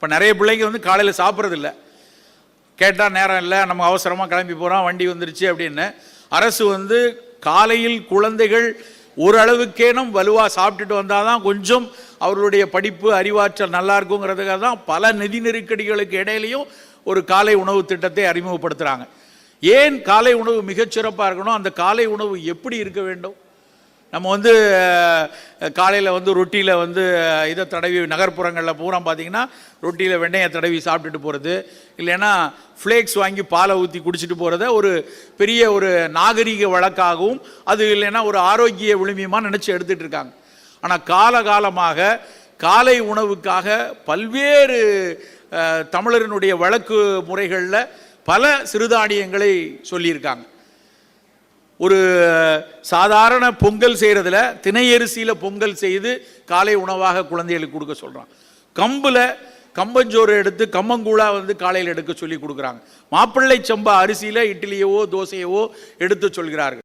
இப்போ நிறைய பிள்ளைங்க வந்து காலையில் சாப்பிட்றதில்ல, கேட்டால் நேரம் இல்லை, நம்ம அவசரமாக கிளம்பி போகிறோம், வண்டி வந்துருச்சு அப்படின்னு. அரசு வந்து காலையில் குழந்தைகள் ஓரளவுக்கேனும் வலுவாக சாப்பிட்டுட்டு வந்தால் தான் கொஞ்சம் அவர்களுடைய படிப்பு அறிவாற்றல் நல்லா இருக்குங்கிறதுக்காக தான் பல நிதி நெருக்கடிகளுக்கு இடையிலையும் ஒரு காலை உணவு திட்டத்தை அறிமுகப்படுத்துகிறாங்க. ஏன் காலை உணவு மிகச்சிறப்பாக இருக்கணும், அந்த காலை உணவு எப்படி இருக்க வேண்டும்? நம்ம வந்து காலையில் வந்து ரொட்டியில் வந்து இதை தடவி, நகர்ப்புறங்களில் பூரா பார்த்திங்கன்னா ரொட்டியில் வெண்டையை தடவி சாப்பிட்டுட்டு போகிறது, இல்லைன்னா ஃப்ளேக்ஸ் வாங்கி பாலை ஊற்றி குடிச்சிட்டு போகிறத ஒரு பெரிய ஒரு நாகரீக வழக்காகவும், அது இல்லைன்னா ஒரு ஆரோக்கிய விழுமியமாக நினச்சி எடுத்துகிட்டு இருக்காங்க. ஆனால் காலகாலமாக காலை உணவுக்காக பல்வேறு தமிழரினுடைய வழக்கு முறைகளில் பல சிறுதானியங்களை சொல்லியிருக்காங்க. ஒரு சாதாரண பொங்கல் செய்கிறதுல திணையரிசியில் பொங்கல் செய்து காலை உணவாக குழந்தைகளுக்கு கொடுக்க சொல்கிறான். கம்பஞ்சோறு எடுத்து கம்மங்கூழா வந்து காலையில் எடுக்க சொல்லி கொடுக்குறாங்க. மாப்பிள்ளை சம்பா அரிசியில் இட்லியவோ தோசையவோ எடுத்து சொல்கிறார்கள்.